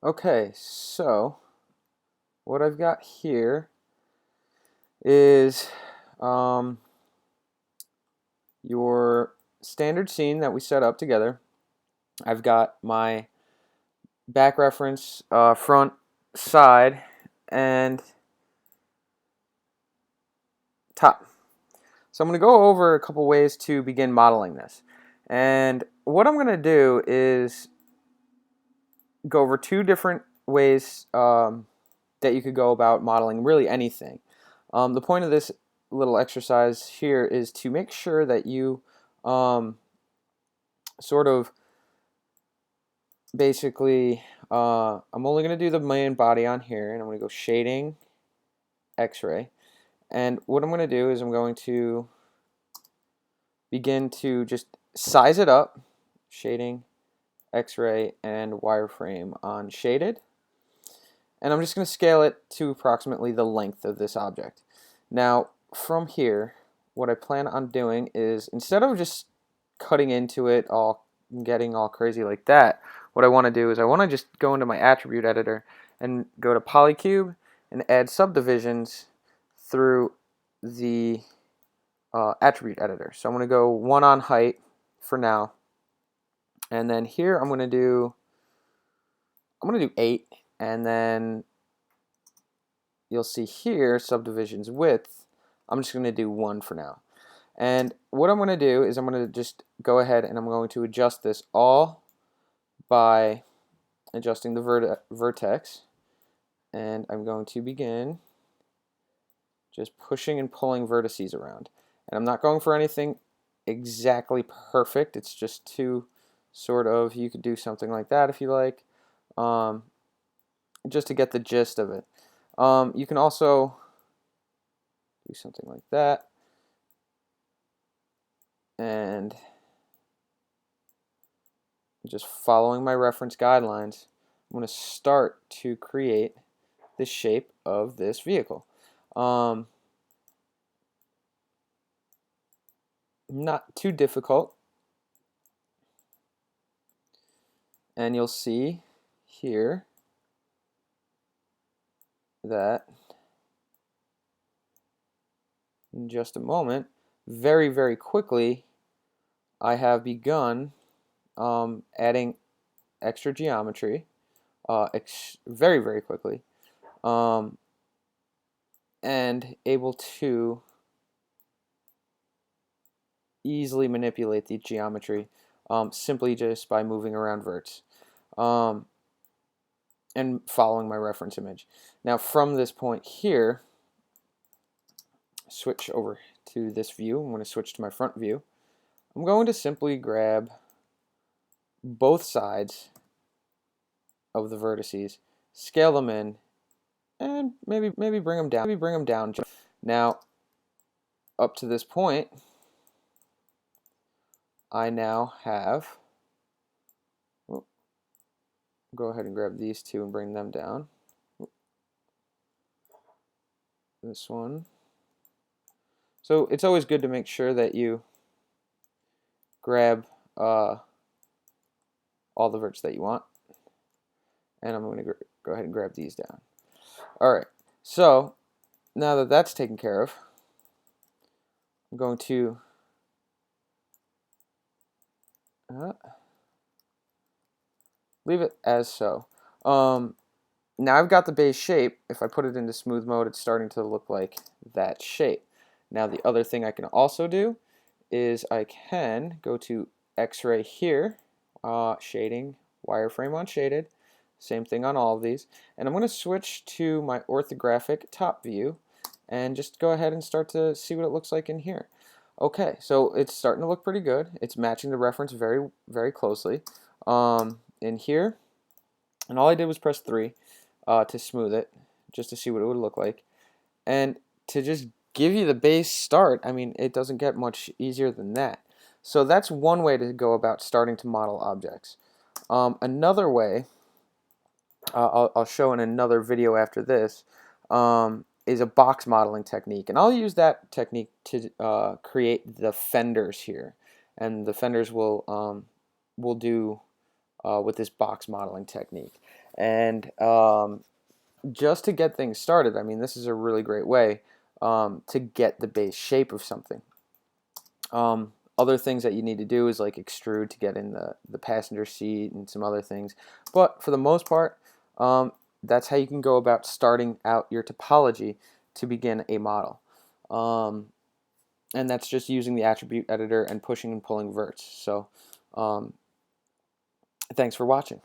Okay, so what I've got here is your standard scene that we set up together. I've got my back reference, front, side, and top. So I'm going to go over a couple ways to begin modeling this. And what I'm going to do is go over two different ways that you could go about modeling really anything. The point of this little exercise here is to make sure that you sort of basically, I'm only going to do the main body on here, and I'm going to go shading, X-ray. And what I'm going to do is I'm going to begin to just size it up, shading, X-ray, and wireframe on shaded. And I'm just going to scale it to approximately the length of this object. Now, from here, what I plan on doing is, instead of just cutting into it, getting all crazy like that, what I want to do is I want to just go into my attribute editor and go to Polycube and add subdivisions through the attribute editor. So I'm going to go 1 on height for now, and then here I'm going to do 8, and then you'll see here subdivisions width. I'm just going to do 1 for now. And what I'm going to do is I'm going to just go ahead and I'm going to adjust this all by adjusting the vertex, and I'm going to begin just pushing and pulling vertices around. And I'm not going for anything exactly perfect. It's just to sort of, you could do something like that if you like, just to get the gist of it. You can also do something like that, and just following my reference guidelines, I'm going to start to create the shape of this vehicle. Not too difficult, and you'll see here that in just a moment, very, very quickly, I have begun adding extra geometry very, very quickly, and able to easily manipulate the geometry simply just by moving around verts and following my reference image. Now from this point here, switch over to this view. I'm going to switch to my front view. I'm going to simply grab both sides of the vertices, scale them in, and maybe bring them down. Now, up to this point, I now have. Go ahead and grab these two and bring them down. This one. So it's always good to make sure that you grab all the verts that you want. And I'm going to go ahead and grab these down. Alright, so now that that's taken care of, I'm going to leave it as so. Now I've got the base shape. If I put it into smooth mode, it's starting to look like that shape. Now the other thing I can also do is I can go to X-ray here, shading, wireframe on shaded, same thing on all of these, and I'm going to switch to my orthographic top view and just go ahead and start to see what it looks like in here. Okay, so it's starting to look pretty good. It's matching the reference very, very closely in here, and all I did was press 3 to smooth it, just to see what it would look like. And to just give you the base start, I mean, it doesn't get much easier than that. So that's one way to go about starting to model objects. Another way, I'll show in another video after this, is a box modeling technique. And I'll use that technique to create the fenders here. And the fenders will do with this box modeling technique. And just to get things started, I mean, this is a really great way to get the base shape of something. Other things that you need to do is like extrude to get in the passenger seat and some other things. But for the most part, that's how you can go about starting out your topology to begin a model. And that's just using the attribute editor and pushing and pulling verts. So thanks for watching.